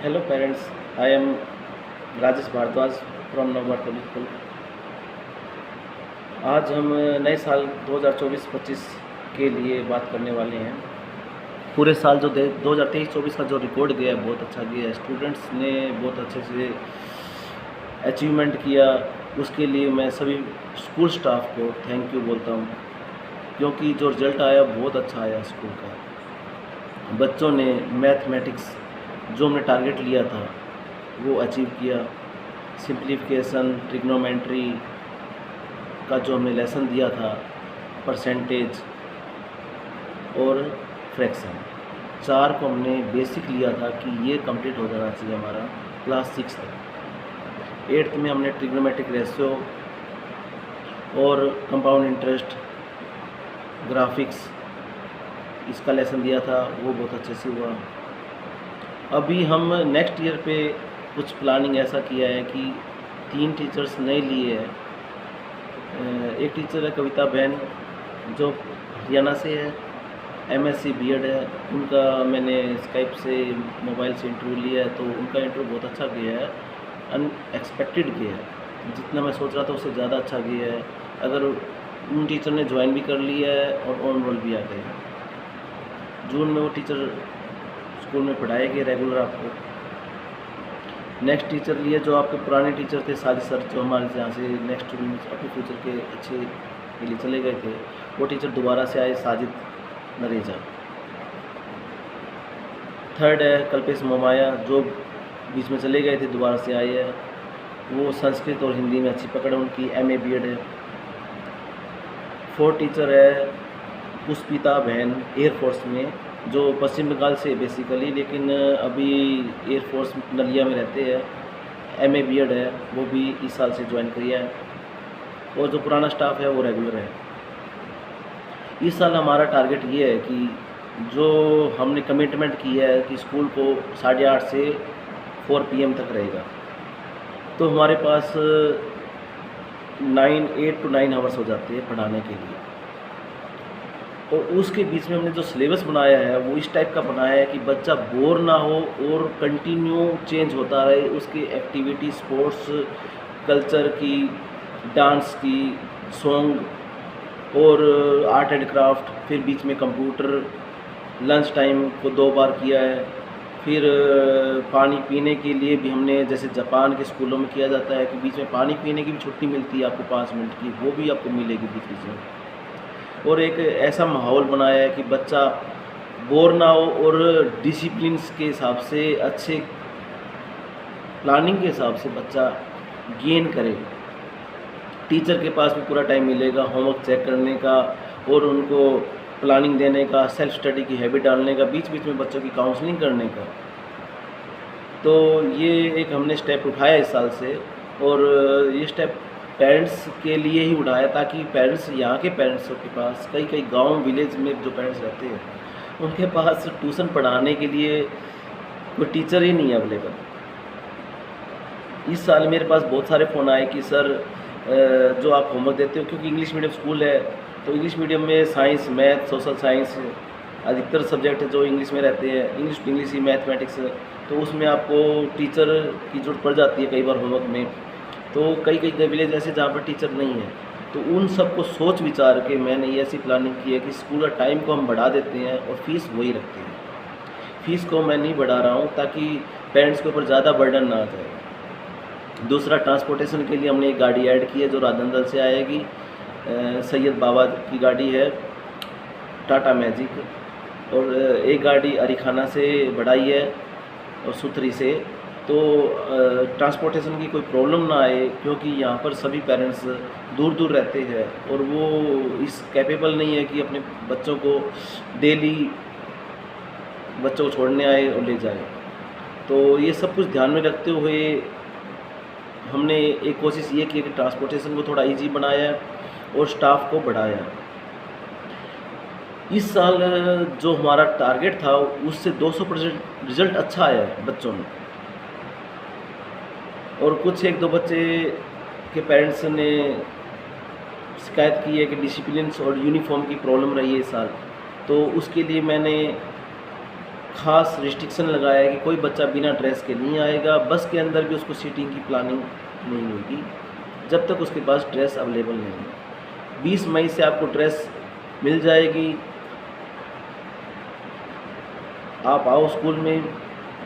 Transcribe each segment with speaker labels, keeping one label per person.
Speaker 1: Hello parents, I am Rajesh Bhardwaj from Navbharat public school. आज हम नए साल 2024-25 के लिए बात करने वाले हैं। पूरे साल जो 2023-24 का जो रिकॉर्ड गया है बहुत अच्छा गया है। स्टूडेंट्स ने बहुत अच्छे से अचीवमेंट किया, उसके लिए मैं सभी स्कूल स्टाफ को थैंक यू बोलता हूँ, क्योंकि जो रिज़ल्ट आया बहुत अच्छा आया स्कूल का। बच्चों ने मैथमेटिक्स जो हमने टारगेट लिया था वो अचीव किया। सिंप्लीफिकेशन, ट्रिग्नोमेट्री का जो हमने लेसन दिया था, परसेंटेज और फ्रैक्शन, 4 को हमने बेसिक लिया था कि ये कंप्लीट हो जाना चाहिए हमारा क्लास 6 तक। 8th में हमने ट्रिग्नोमेट्रिक रेशियो और कंपाउंड इंटरेस्ट, ग्राफिक्स, इसका लेसन दिया था, वो बहुत अच्छे से हुआ। अभी हम नेक्स्ट ईयर पे कुछ प्लानिंग ऐसा किया है कि 3 टीचर्स नए लिए हैं। एक टीचर है कविता बहन जो हरियाणा से है, MSc B.Ed है। उनका मैंने स्काइप से मोबाइल से इंटरव्यू लिया है, तो उनका इंटरव्यू बहुत अच्छा गया है, अनएक्सपेक्टेड गया है। जितना मैं सोच रहा था उससे ज़्यादा अच्छा गया है। अगर उन टीचर ने ज्वाइन भी कर लिया है और ऑन रोल भी आ गए। जून में वो टीचर स्कूल में पढ़ाएंगे रेगुलर आपको। नेक्स्ट टीचर लिए जो आपके पुराने टीचर थे साजिद सर, जो हमारे यहाँ से नेक्स्ट अपने फ्यूचर के अच्छे के लिए चले गए थे, वो टीचर दोबारा से आए, साजिद नरेजा। थर्ड है कल्पेश मोमाया, जो बीच में चले गए थे, दोबारा से आए हैं। वो संस्कृत और हिंदी में अच्छी पकड़ है उनकी, MA B.Ed है। फोर्थ टीचर है पुष्पिता बहन, एयरफोर्स में, जो पश्चिम बंगाल से बेसिकली, लेकिन अभी एयरफोर्स नलिया में रहते हैं। MA B.Ed है, वो भी इस साल से ज्वाइन किया है। और जो पुराना स्टाफ है वो रेगुलर है। इस साल हमारा टारगेट ये है कि जो हमने कमिटमेंट किया है कि स्कूल को 8:30 से 4 PM तक रहेगा, तो हमारे पास 8 to 9 आवर्स हो जाते हैं पढ़ाने के लिए। और उसके बीच में हमने जो सिलेबस बनाया है वो इस टाइप का बनाया है कि बच्चा बोर ना हो और कंटिन्यू चेंज होता रहे। उसकी एक्टिविटी, स्पोर्ट्स, कल्चर की, डांस की, सॉन्ग और आर्ट एंड क्राफ्ट, फिर बीच में कंप्यूटर। लंच टाइम को 2 बार किया है। फिर पानी पीने के लिए भी हमने, जैसे जापान के स्कूलों में किया जाता है कि बीच में पानी पीने की भी छुट्टी मिलती है आपको 5 मिनट की, वो भी आपको मिलेगी बीच बीच में। और एक ऐसा माहौल बनाया है कि बच्चा बोर ना हो और डिसिप्लिन्स के हिसाब से, अच्छे प्लानिंग के हिसाब से बच्चा गेन करे। टीचर के पास भी पूरा टाइम मिलेगा होमवर्क चेक करने का और उनको प्लानिंग देने का, सेल्फ स्टडी की हैबिट डालने का, बीच बीच में बच्चों की काउंसलिंग करने का। तो ये एक हमने स्टेप उठाया इस साल से, और ये स्टेप पेरेंट्स के लिए ही उठाया, ताकि पेरेंट्स, यहाँ के पेरेंट्स के पास, कई गांव विलेज में जो पेरेंट्स रहते हैं उनके पास ट्यूशन पढ़ाने के लिए कोई टीचर ही नहीं है अवेलेबल। इस साल मेरे पास बहुत सारे फ़ोन आए कि सर जो आप होमवर्क देते हो, क्योंकि इंग्लिश मीडियम स्कूल है, तो इंग्लिश मीडियम में साइंस, मैथ, सोशल साइंस, अधिकतर सब्जेक्ट जो इंग्लिश में रहते हैं, इंग्लिश ही, मैथमेटिक्स, तो उसमें आपको टीचर की ज़रूरत पड़ जाती है कई बार होमवर्क में। तो कई विलेज ऐसे जहाँ पर टीचर नहीं है, तो उन सबको सोच विचार के मैंने ये ऐसी प्लानिंग की है कि स्कूल का टाइम को हम बढ़ा देते हैं और फीस वही रखते हैं। फीस को मैं नहीं बढ़ा रहा हूँ ताकि पेरेंट्स के ऊपर ज़्यादा बर्डन ना आ जाए। दूसरा, ट्रांसपोर्टेशन के लिए हमने एक गाड़ी ऐड की है जो राधनदल से आएगी। सैयद बाबा की गाड़ी है, टाटा मैजिक, और एक गाड़ी अरीखाना से बढ़ाई है और सुथरी से। तो ट्रांसपोर्टेशन की कोई प्रॉब्लम ना आए, क्योंकि यहाँ पर सभी पेरेंट्स दूर दूर रहते हैं और वो इस कैपेबल नहीं है कि अपने बच्चों को डेली बच्चों को छोड़ने आए और ले जाए। तो ये सब कुछ ध्यान में रखते हुए हमने एक कोशिश ये की कि ट्रांसपोर्टेशन को थोड़ा इजी बनाया और स्टाफ को बढ़ाया। इस साल जो हमारा टारगेट था उससे 200% रिज़ल्ट अच्छा आया है बच्चों में। और कुछ 1-2 बच्चे के पेरेंट्स ने शिकायत की है कि डिसिप्लिन और यूनिफॉर्म की प्रॉब्लम रही है इस साल, तो उसके लिए मैंने ख़ास रिस्ट्रिक्शन लगाया है कि कोई बच्चा बिना ड्रेस के नहीं आएगा। बस के अंदर भी उसको सीटिंग की प्लानिंग नहीं होगी जब तक उसके पास ड्रेस अवेलेबल नहीं है। 20 मई से आपको ड्रेस मिल जाएगी। आप आओ स्कूल में,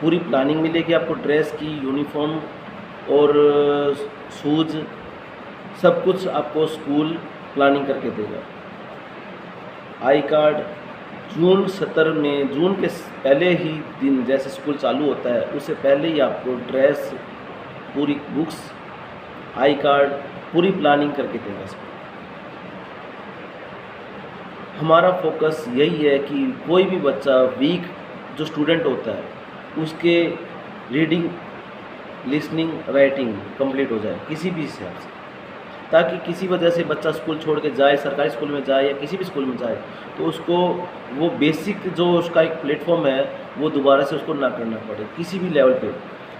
Speaker 1: पूरी प्लानिंग मिलेगी आपको ड्रेस की, यूनिफॉर्म और शूज़, सब कुछ आपको स्कूल प्लानिंग करके देगा। आई कार्ड जून 17 में, जून के पहले ही दिन जैसे स्कूल चालू होता है उससे पहले ही आपको ड्रेस, पूरी बुक्स, आई कार्ड, पूरी प्लानिंग करके देगा स्कूल। हमारा फोकस यही है कि कोई भी बच्चा वीक जो स्टूडेंट होता है उसके रीडिंग, लिसनिंग, राइटिंग कंप्लीट हो जाए किसी भी हिसाब से, ताकि किसी वजह से बच्चा स्कूल छोड़ के जाए, सरकारी स्कूल में जाए या किसी भी स्कूल में जाए, तो उसको वो बेसिक जो उसका एक प्लेटफॉर्म है वो दोबारा से उसको ना करना पड़े किसी भी लेवल पे।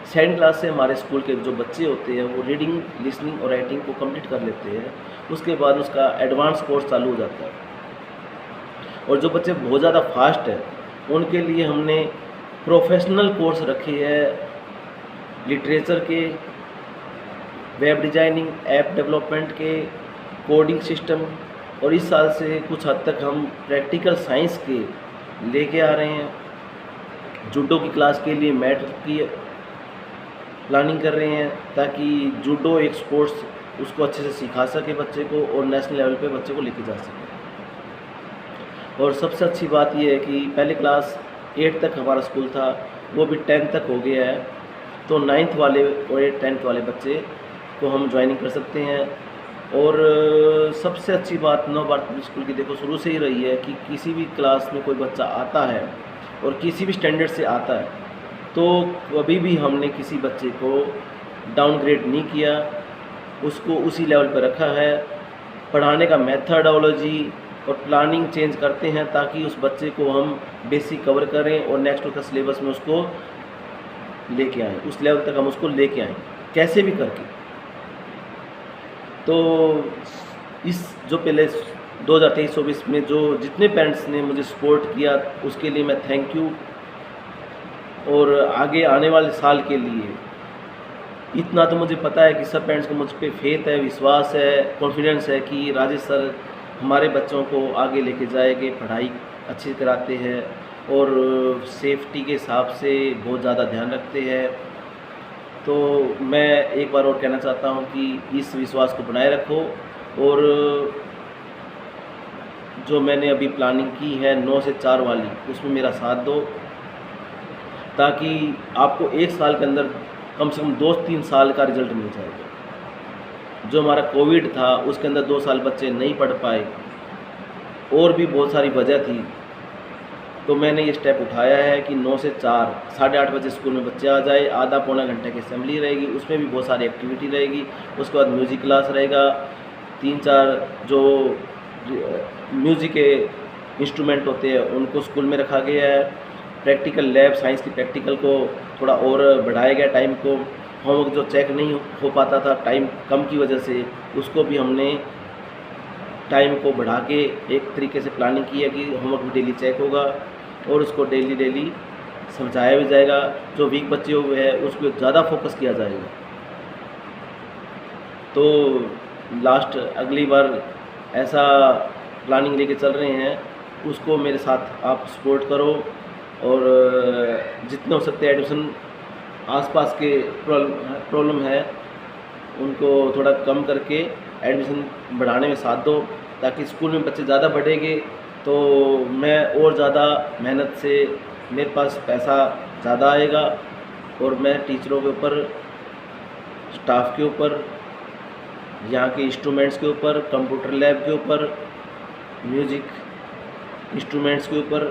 Speaker 1: सेकंड क्लास से हमारे स्कूल के जो बच्चे होते हैं वो रीडिंग, लिसनिंग और राइटिंग को कंप्लीट कर लेते हैं। उसके बाद उसका एडवांस कोर्स चालू हो जाता है। और जो बच्चे बहुत ज़्यादा फास्ट है उनके लिए हमने प्रोफेशनल कोर्स रखे हैं, लिटरेचर के, वेब डिज़ाइनिंग, ऐप डेवलपमेंट के, कोडिंग सिस्टम, और इस साल से कुछ हद तक हम प्रैक्टिकल साइंस के लेके आ रहे हैं। जूडो की क्लास के लिए मैट की प्लानिंग कर रहे हैं ताकि जूडो एक स्पोर्ट्स उसको अच्छे से सिखा सके बच्चे को और नेशनल लेवल पे बच्चे को लेके जा सके। और सबसे अच्छी बात यह है कि पहले क्लास 8 तक हमारा स्कूल था, वो भी 10 तक हो गया है, तो 9th वाले और 10th वाले बच्चे को हम ज्वाइनिंग कर सकते हैं। और सबसे अच्छी बात नव भारत पब्लिक स्कूल की देखो शुरू से ही रही है कि किसी भी क्लास में कोई बच्चा आता है और किसी भी स्टैंडर्ड से आता है तो कभी भी हमने किसी बच्चे को डाउनग्रेड नहीं किया, उसको उसी लेवल पर रखा है। पढ़ाने का मेथडोलॉजी और प्लानिंग चेंज करते हैं ताकि उस बच्चे को हम बेसिक कवर करें और नेक्स्ट उसका सिलेबस में उसको लेके आएँ, उस लेवल तक हम उसको लेके आएँ कैसे भी करके। तो इस जो पहले 2023-24 में जो जितने पेरेंट्स ने मुझे सपोर्ट किया उसके लिए मैं थैंक यू। और आगे आने वाले साल के लिए इतना तो मुझे पता है कि सब पेरेंट्स को मुझ पे फेथ है, विश्वास है, कॉन्फिडेंस है कि राजेश सर हमारे बच्चों को आगे लेके जाएंगे, पढ़ाई अच्छी कराते हैं और सेफ्टी के हिसाब से बहुत ज़्यादा ध्यान रखते हैं। तो मैं एक बार और कहना चाहता हूं कि इस विश्वास को बनाए रखो और जो मैंने अभी प्लानिंग की है 9 से 4 वाली, उसमें मेरा साथ दो ताकि आपको 1 साल के अंदर कम से कम 2-3 साल का रिज़ल्ट मिल जाएगा। जो हमारा कोविड था उसके अंदर 2 साल बच्चे नहीं पढ़ पाए और भी बहुत सारी वजह थी, तो मैंने ये स्टेप उठाया है कि 9 से 4 8:30 बजे स्कूल में बच्चे आ जाए। आधा पौना घंटे की असेंबली रहेगी, उसमें भी बहुत सारी एक्टिविटी रहेगी। उसके बाद म्यूज़िक क्लास रहेगा, 3-4 जो म्यूज़िक के इंस्ट्रूमेंट होते हैं उनको स्कूल में रखा गया है। प्रैक्टिकल लैब, साइंस की प्रैक्टिकल को थोड़ा और बढ़ाया गया टाइम को। होमवर्क जो चेक नहीं हो पाता था टाइम कम की वजह से, उसको भी हमने टाइम को बढ़ा के एक तरीके से प्लानिंग की है कि होमवर्क भी डेली चेक होगा और उसको डेली समझाया भी जाएगा। जो वीक बच्चे हुए हैं उसको ज़्यादा फोकस किया जाएगा। तो लास्ट अगली बार ऐसा प्लानिंग लेके चल रहे हैं, उसको मेरे साथ आप सपोर्ट करो और जितने हो सकते हैं एडमिशन आसपास के प्रॉब्लम है उनको थोड़ा कम करके एडमिशन बढ़ाने में साथ दो ताकि स्कूल में बच्चे ज़्यादा बढ़ेंगे तो मैं और ज़्यादा मेहनत से मेरे पास पैसा ज़्यादा आएगा और मैं टीचरों के ऊपर, स्टाफ के ऊपर, यहाँ के इंस्ट्रूमेंट्स के ऊपर, कंप्यूटर लैब के ऊपर, म्यूज़िक इंस्ट्रूमेंट्स के ऊपर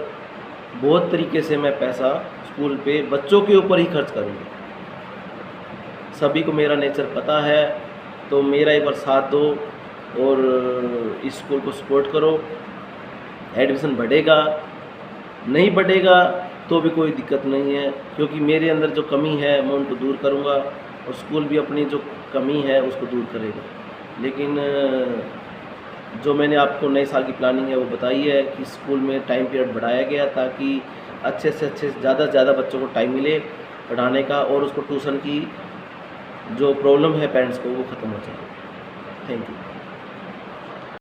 Speaker 1: बहुत तरीके से मैं पैसा स्कूल पे बच्चों के ऊपर ही खर्च करूँगा। सभी को मेरा नेचर पता है, तो मेरा एक बार साथ दो और इस स्कूल को सपोर्ट करो। एडमिशन बढ़ेगा, नहीं बढ़ेगा तो भी कोई दिक्कत नहीं है, क्योंकि मेरे अंदर जो कमी है मैं उनको दूर करूँगा और स्कूल भी अपनी जो कमी है उसको दूर करेगा। लेकिन जो मैंने आपको नए साल की प्लानिंग है वो बताई है कि स्कूल में टाइम पीरियड बढ़ाया गया ताकि अच्छे से ज़्यादा से ज़्यादा बच्चों को टाइम मिले पढ़ाने का, और उसको ट्यूशन की जो प्रॉब्लम है पेरेंट्स को वो ख़त्म हो जाए। Thank you.